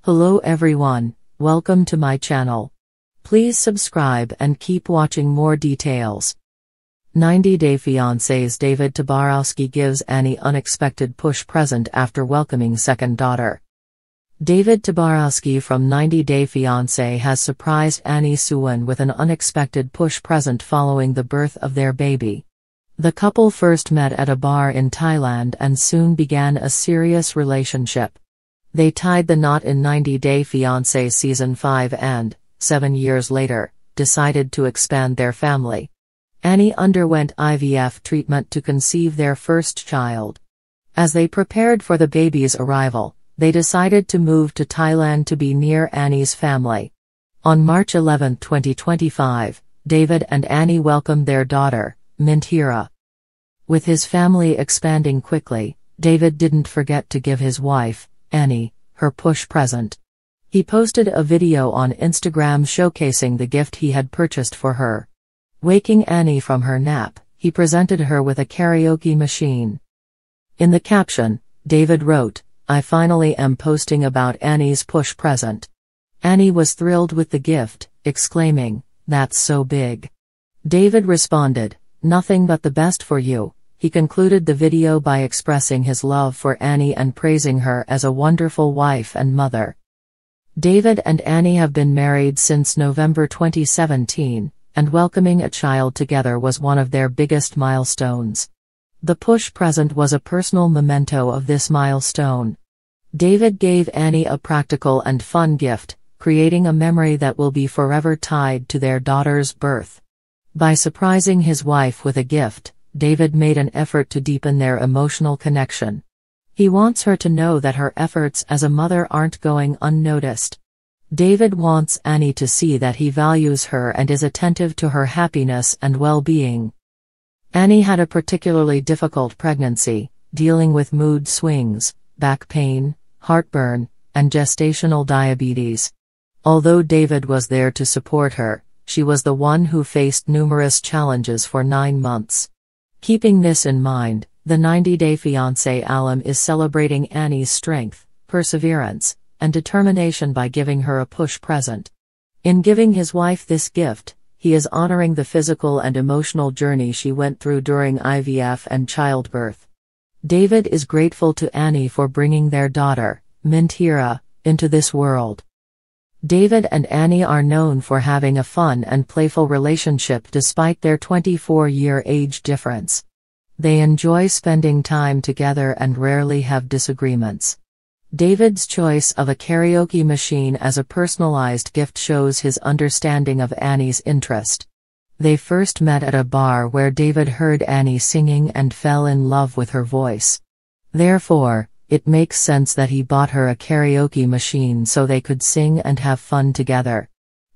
Hello everyone, welcome to my channel. Please subscribe and keep watching more details. 90 Day Fiancé's David Toborowsky gives Annie unexpected push present after welcoming second daughter. David Toborowsky from 90 Day Fiancé has surprised Annie Suwon with an unexpected push present following the birth of their baby. The couple first met at a bar in Thailand and soon began a serious relationship. They tied the knot in 90 Day Fiancé Season 5 and, 7 years later, decided to expand their family. Annie underwent IVF treatment to conceive their first child. As they prepared for the baby's arrival, they decided to move to Thailand to be near Annie's family. On March 11, 2025, David and Annie welcomed their daughter, Mintira. With his family expanding quickly, David didn't forget to give his wife, Annie, her push present. He posted a video on Instagram showcasing the gift he had purchased for her. Waking Annie from her nap, he presented her with a karaoke machine. In the caption, David wrote, "I finally am posting about Annie's push present." Annie was thrilled with the gift, exclaiming, "That's so big." David responded, "Nothing but the best for you." He concluded the video by expressing his love for Annie and praising her as a wonderful wife and mother. David and Annie have been married since November 2017, and welcoming a child together was one of their biggest milestones. The push present was a personal memento of this milestone. David gave Annie a practical and fun gift, creating a memory that will be forever tied to their daughter's birth. By surprising his wife with a gift, David made an effort to deepen their emotional connection. He wants her to know that her efforts as a mother aren't going unnoticed. David wants Annie to see that he values her and is attentive to her happiness and well-being. Annie had a particularly difficult pregnancy, dealing with mood swings, back pain, heartburn, and gestational diabetes. Although David was there to support her, she was the one who faced numerous challenges for 9 months. Keeping this in mind, the 90 Day Fiancé alum is celebrating Annie's strength, perseverance, and determination by giving her a push present. In giving his wife this gift, he is honoring the physical and emotional journey she went through during IVF and childbirth. David is grateful to Annie for bringing their daughter, Mintira, into this world. David and Annie are known for having a fun and playful relationship despite their 24-year age difference. They enjoy spending time together and rarely have disagreements. David's choice of a karaoke machine as a personalized gift shows his understanding of Annie's interest. They first met at a bar where David heard Annie singing and fell in love with her voice. Therefore, it makes sense that he bought her a karaoke machine so they could sing and have fun together.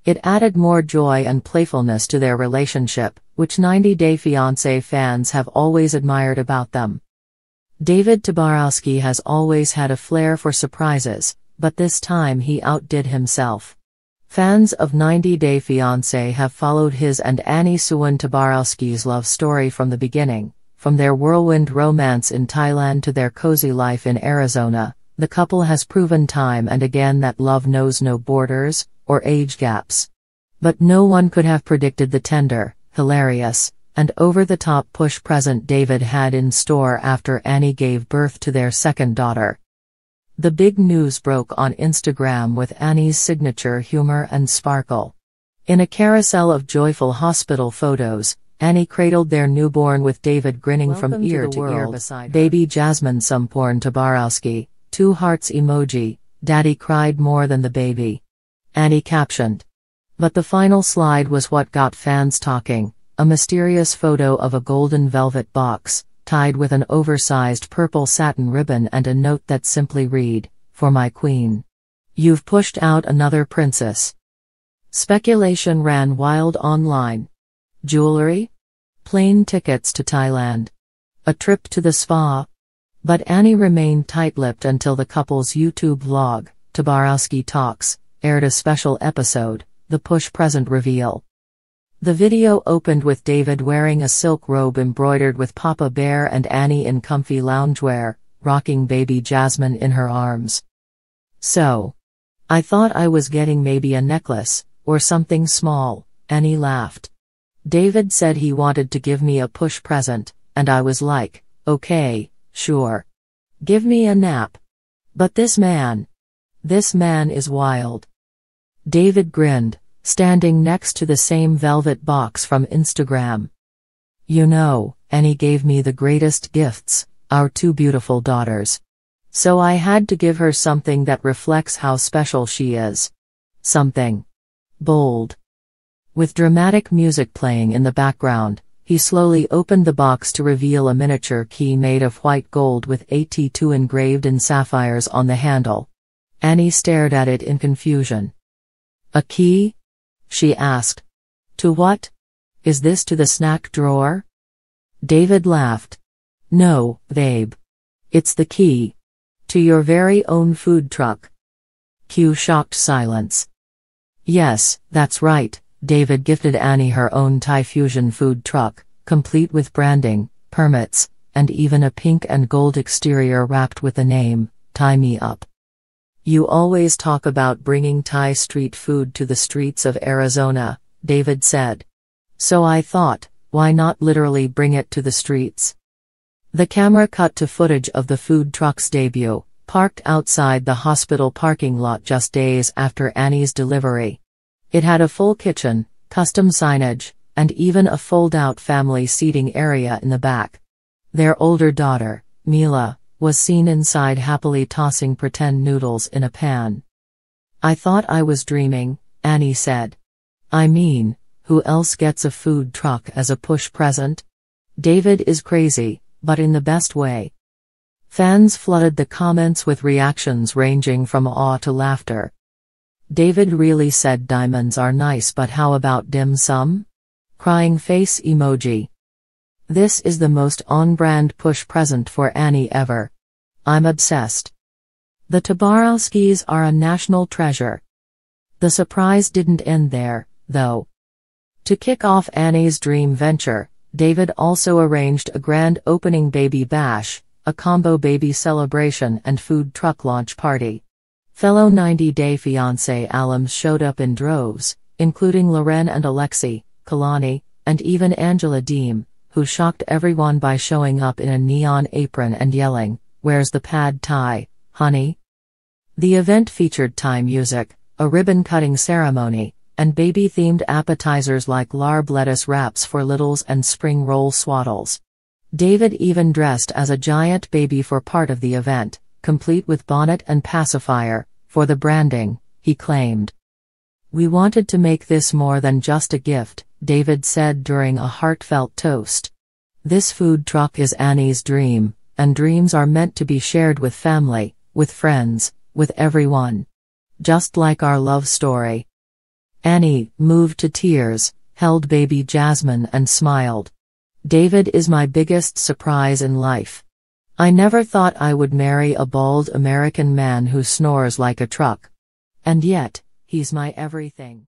It added more joy and playfulness to their relationship, which 90 Day Fiancé fans have always admired about them. David Toborowsky has always had a flair for surprises, but this time he outdid himself. Fans of 90 Day Fiancé have followed his and Annie Suwon Toborowsky's love story from the beginning. From their whirlwind romance in Thailand to their cozy life in Arizona, the couple has proven time and again that love knows no borders or age gaps. But no one could have predicted the tender, hilarious, and over-the-top push present David had in store after Annie gave birth to their second daughter. The big news broke on Instagram with Annie's signature humor and sparkle. In a carousel of joyful hospital photos, Annie cradled their newborn with David grinning from ear to ear beside her. Baby Jasmine Sumporn Toborowsky, 2 hearts emoji, Daddy cried more than the baby. Annie captioned. But the final slide was what got fans talking, a mysterious photo of a golden velvet box, tied with an oversized purple satin ribbon and a note that simply read, "For my queen. You've pushed out another princess." Speculation ran wild online. Jewelry? Plane tickets to Thailand? A trip to the spa? But Annie remained tight-lipped until the couple's YouTube vlog, Toborowsky Talks, aired a special episode, The Push Present Reveal. The video opened with David wearing a silk robe embroidered with Papa Bear and Annie in comfy loungewear, rocking baby Jasmine in her arms. So, I thought I was getting maybe a necklace, or something small, Annie laughed. David said he wanted to give me a push present, and I was like, okay, sure. Give me a nap. But this man is wild. David grinned, standing next to the same velvet box from Instagram. You know, Annie gave me the greatest gifts, our 2 beautiful daughters. So I had to give her something that reflects how special she is. Something bold. With dramatic music playing in the background, he slowly opened the box to reveal a miniature key made of white gold with AT2 engraved in sapphires on the handle. Annie stared at it in confusion. A key? She asked. To what? Is this to the snack drawer? David laughed. No, babe. It's the key. To your very own food truck. Cue shocked silence. Yes, that's right. David gifted Annie her own Thai fusion food truck, complete with branding, permits, and even a pink and gold exterior wrapped with the name, Tie Me Up. You always talk about bringing Thai street food to the streets of Arizona, David said. So I thought, why not literally bring it to the streets? The camera cut to footage of the food truck's debut, parked outside the hospital parking lot just days after Annie's delivery. It had a full kitchen, custom signage, and even a fold-out family seating area in the back. Their older daughter, Mila, was seen inside happily tossing pretend noodles in a pan. I thought I was dreaming, Annie said. I mean, who else gets a food truck as a push present? David is crazy, but in the best way. Fans flooded the comments with reactions ranging from awe to laughter. David really said diamonds are nice, but how about dim sum? Crying face emoji. This is the most on-brand push present for Annie ever. I'm obsessed. The Toborowskys are a national treasure. The surprise didn't end there, though. To kick off Annie's dream venture, David also arranged a grand opening baby bash, a combo baby celebration and food truck launch party. Fellow 90 Day Fiancé alums showed up in droves, including Loren and Alexi, Kalani, and even Angela Deem, who shocked everyone by showing up in a neon apron and yelling, "Where's the pad thai, honey?" The event featured Thai music, a ribbon-cutting ceremony, and baby-themed appetizers like larb lettuce wraps for littles and spring roll swaddles. David even dressed as a giant baby for part of the event, complete with bonnet and pacifier, for the branding, he claimed. We wanted to make this more than just a gift, David said during a heartfelt toast. This food truck is Annie's dream, and dreams are meant to be shared with family, with friends, with everyone. Just like our love story. Annie, moved to tears, held baby Jasmine and smiled. David is my biggest surprise in life. I never thought I would marry a bald American man who snores like a truck. And yet, he's my everything.